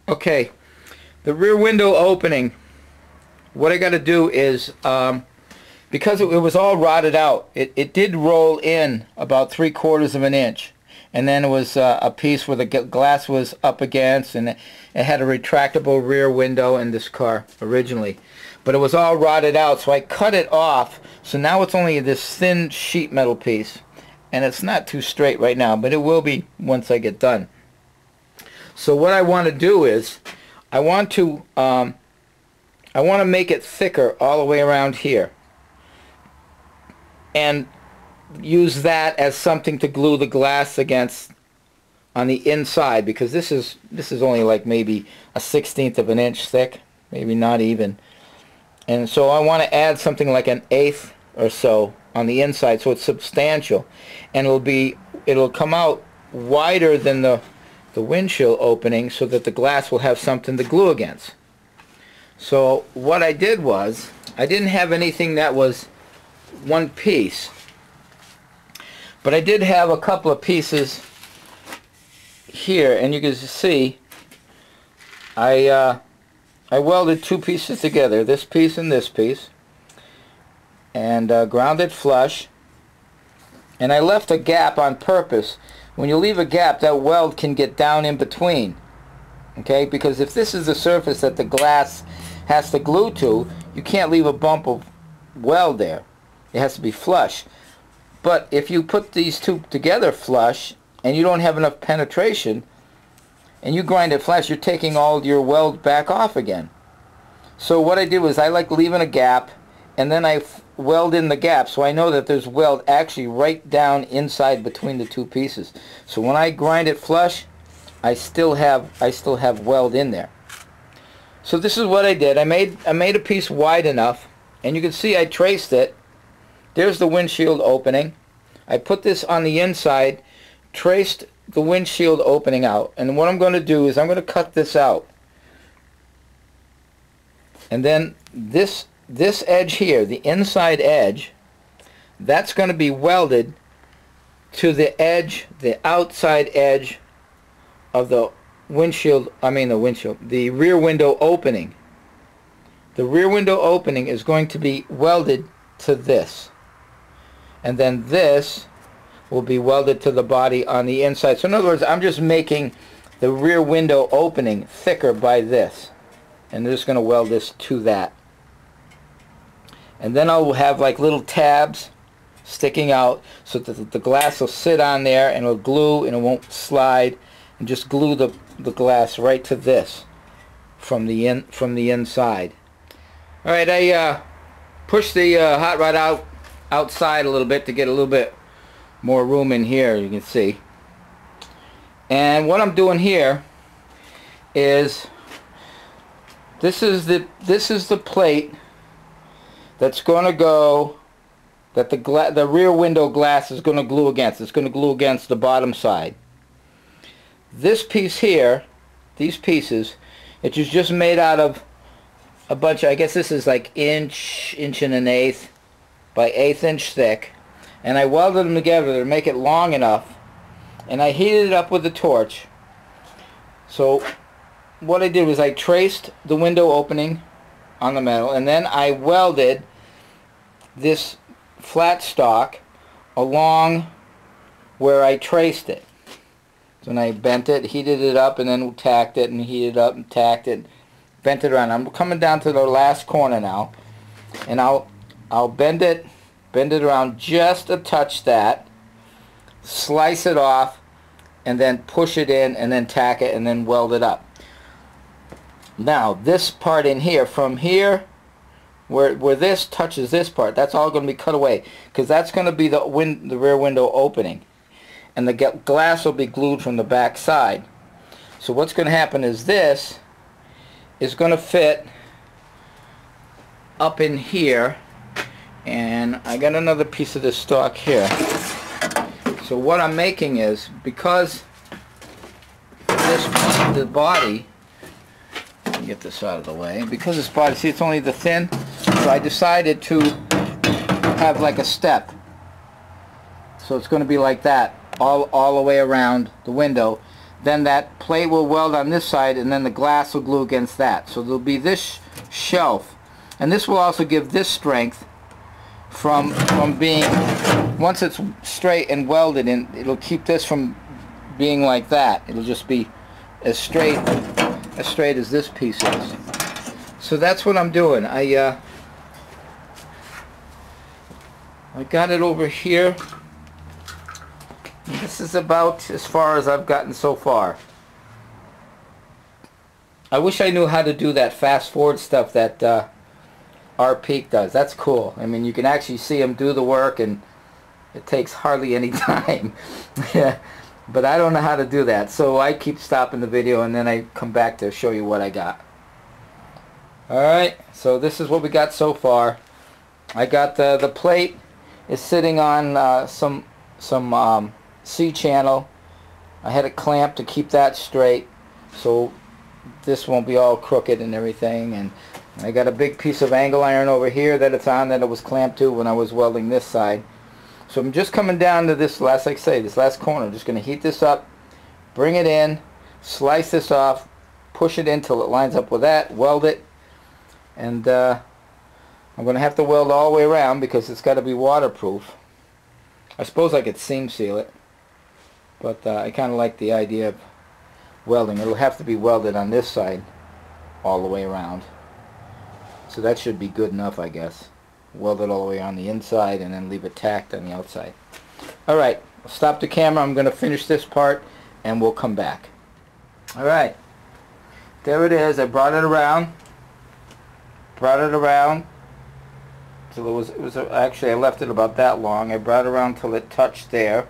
Okay, the rear window opening, what I got to do is, because it was all rotted out, it did roll in about 3/4 of an inch. And then it was a piece where the glass was up against, and it had a retractable rear window in this car originally. But it was all rotted out, so I cut it off. So now it's only this thin sheet metal piece. And it's not too straight right now, but it will be once I get done. So what I want to do is, I want to make it thicker all the way around here. And use that as something to glue the glass against on the inside, because this is only like maybe a 1/16 of an inch thick, maybe not even. And so I want to add something like an 1/8 or so on the inside, so it's substantial, and it'll come out wider than the windshield opening, so that the glass will have something to glue against. So what I did was, I didn't have anything that was one piece, but I did have a couple of pieces here, and you can see I welded two pieces together, this piece and this piece, and grounded flush, and I left a gap on purpose. When you leave a gap, that weld can get down in between, okay, because if this is the surface that the glass has to glue to, you can't leave a bump of weld there. It has to be flush. But if you put these two together flush and you don't have enough penetration and you grind it flush, you're taking all your weld back off again. So what I did was, I like leaving a gap, and then I weld in the gap, so I know that there's weld actually right down inside between the two pieces. So when I grind it flush, I still have weld in there. So this is what I did. I made a piece wide enough, and you can see I traced it. There's the windshield opening. I put this on the inside, traced the windshield opening out, and what I'm going to do is I'm going to cut this out. And then this edge here, the inside edge, that's going to be welded to the edge, the outside edge of the the rear window opening. The rear window opening is going to be welded to this. And then this will be welded to the body on the inside. So in other words, I'm just making the rear window opening thicker by this, and I'm just going to weld this to that. And then I'll have like little tabs sticking out so that the glass will sit on there, and it'll glue and it won't slide, and just glue the glass right to this from the inside. Alright, I pushed the hot rod outside a little bit to get a little bit more room in here, you can see. And what I'm doing here is, this is the plate that's going to go, that the rear window glass is going to glue against. It's going to glue against the bottom side. This piece here, these pieces, it is just made out of a bunch of, I guess this is like inch and 1/8 by 1/8 inch thick, and I welded them together to make it long enough, and I heated it up with a torch. So what I did was I traced the window opening on the metal, and then I welded this flat stock along where I traced it. So then I bent it, heated it up, and then tacked it, and heated it up and tacked it, bent it around. I'm coming down to the last corner now, and I'll bend it around just a touch, that, slice it off, and then push it in, and then tack it, and then weld it up. Now this part in here, from here where this touches this part, that's all going to be cut away, because that's going to be the rear window opening, and the glass will be glued from the back side. So what's going to happen is, this is going to fit up in here, and I got another piece of this stock here. So what I'm making is, because the body, let me get this out of the way, because this body, see, it's only the thin, so I decided to have like a step. So it's going to be like that all the way around the window. then that plate will weld on this side, and then the glass will glue against that. So there'll be this shelf, and this will also give this strength from being, once it's straight and welded in, it'll keep this from being like that. It'll just be as straight as this piece is. So that's what I'm doing. I got it over here. This is about as far as I've gotten so far. I wish I knew how to do that fast forward stuff that our Peak does. That's cool. I mean, you can actually see him do the work, and it takes hardly any time. But I don't know how to do that, so I keep stopping the video and then I come back to show you what I got. Alright, so this is what we got so far. I got the plate is sitting on some C-channel. I had it clamped to keep that straight, so this won't be all crooked and everything. And I got a big piece of angle iron over here that it's on, that it was clamped to when I was welding this side. So I'm just coming down to this last, like I say, this last corner. I'm just going to heat this up, bring it in, slice this off, push it in till it lines up with that, weld it, and I'm going to have to weld all the way around because it's got to be waterproof. I suppose I could seam seal it, but I kind of like the idea of welding. It'll have to be welded on this side all the way around. So that should be good enough, I guess. Weld it all the way on the inside and then leave it tacked on the outside. Alright, I'll stop the camera. I'm going to finish this part and we'll come back. Alright, there it is. I brought it around. So it was actually, I left it about that long. I brought it around till it touched there,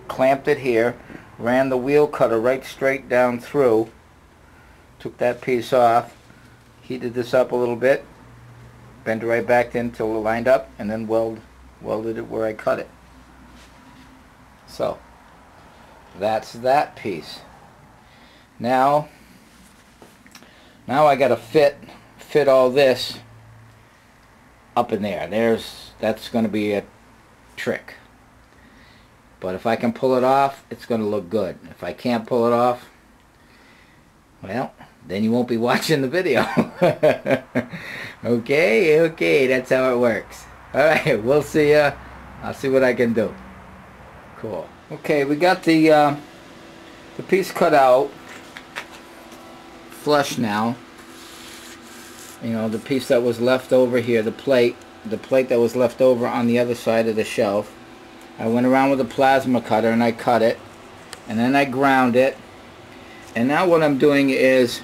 clamped it here, ran the wheel cutter right straight down through, took that piece off, heated this up a little bit, bend it right back in till it lined up, and then welded it where I cut it. So that's that piece. Now I got to fit all this up in there. That's going to be a trick. But if I can pull it off, it's going to look good. If I can't pull it off, well, then you won't be watching the video. Okay, that's how it works. Alright, we'll see. I'll see what I can do. Cool. Okay, we got the piece cut out, flush now. You know, the piece that was left over here, the plate that was left over on the other side of the shelf. I went around with a plasma cutter and I cut it, and then I ground it. And now what I'm doing is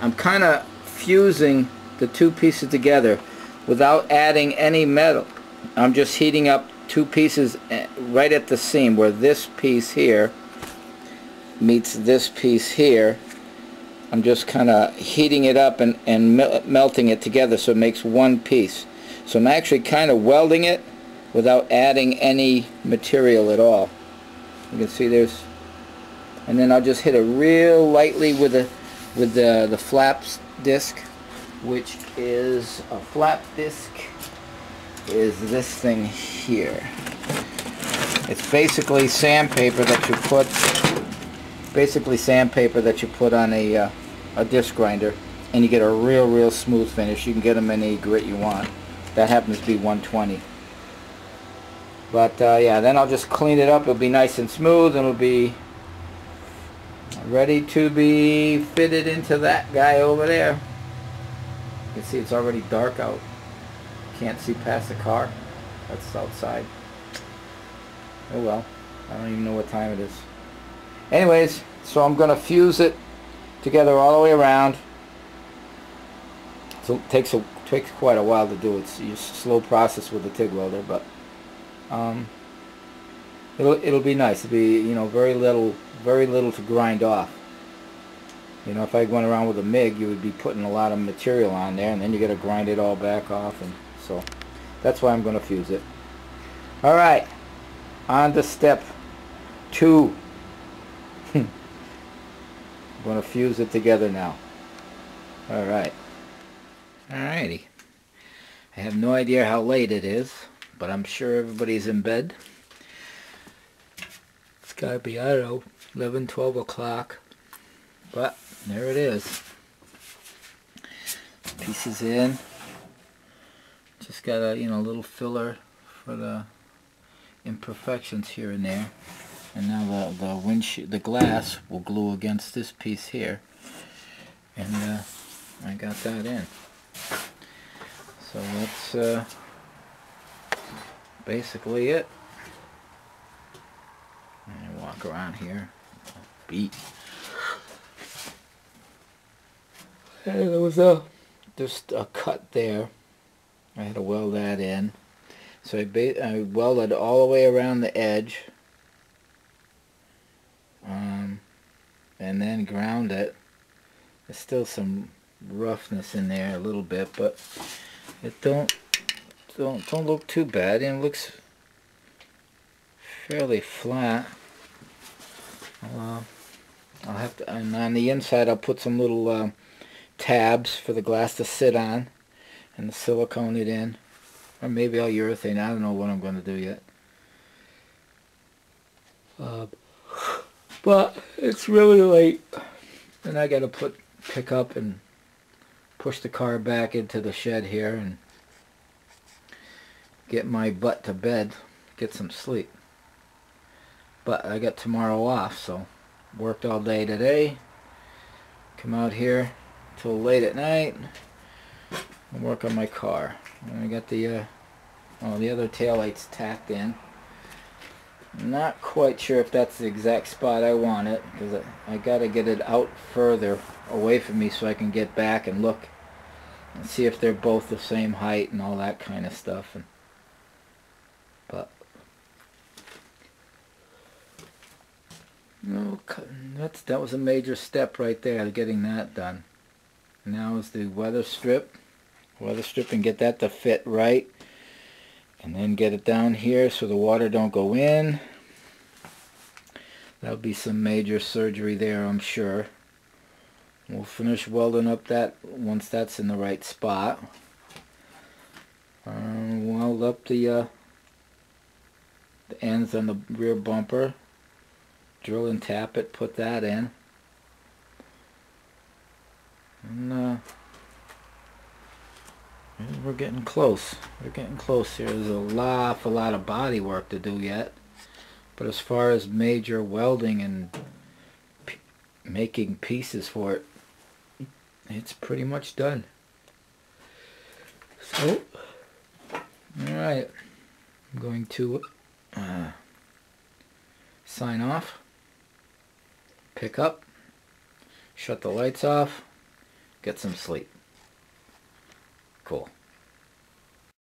I'm kind of fusing the two pieces together without adding any metal. I'm just heating up two pieces right at the seam where this piece here meets this piece here. I'm just kind of heating it up and melting it together so it makes one piece. So I'm actually kind of welding it without adding any material at all. You can see there's, and then I'll just hit it real lightly with the flaps disc, which is a flap disc is this thing here. It's basically sandpaper that you put on a disc grinder, and you get a real smooth finish. You can get them any grit you want. That happens to be 120. But yeah, then I'll just clean it up. It'll be nice and smooth, and it'll be ready to be fitted into that guy over there. You can see it's already dark out. Can't see past the car. That's outside. Oh well, I don't even know what time it is. Anyways, so I'm gonna fuse it together all the way around. So it takes quite a while to do. It's a slow process with the TIG welder, but it'll be nice. It'll be, you know, very little to grind off. You know, if I went around with a MIG, you would be putting a lot of material on there, and then you got to grind it all back off, and so that's why I'm going to fuse it. All right, on to step 2. I'm going to fuse it together now. All right. Alrighty. I have no idea how late it is, but I'm sure everybody's in bed. It's got to be, I don't know, 11, 12 o'clock. But there it is. Pieces in. Just got a little filler for the imperfections here and there. And now the glass will glue against this piece here. And I got that in. So that's basically it. And walk around here. Beat. And there was just a cut there. I had to weld that in. So I welded all the way around the edge. And then ground it. There's still some roughness in there a little bit, but it don't look too bad, and it looks fairly flat. I'll have to, and on the inside I'll put some little tabs for the glass to sit on, and the silicone it in, or maybe I'll urethane. I don't know what I'm going to do yet. But it's really late, and I got to pick up and push the car back into the shed here and get my butt to bed, get some sleep. But I got tomorrow off, so worked all day today. Come out here till late at night and work on my car. And I got the other taillights tacked in. Not quite sure if that's the exact spot I want it, because I got to get it out further away from me so I can get back and look and see if they're both the same height and all that kind of stuff. But no, that was a major step right there, getting that done. Now is the weather strip and get that to fit right, and then get it down here so the water don't go in. That'll be some major surgery there, I'm sure. We'll finish welding up that once that's in the right spot. Weld up the ends on the rear bumper. Drill and tap it, put that in. And we're getting close. We're getting close here. There's a lot of body work to do yet. But as far as major welding and making pieces for it, it's pretty much done. So, alright. I'm going to sign off, pick up, shut the lights off, get some sleep. Cool.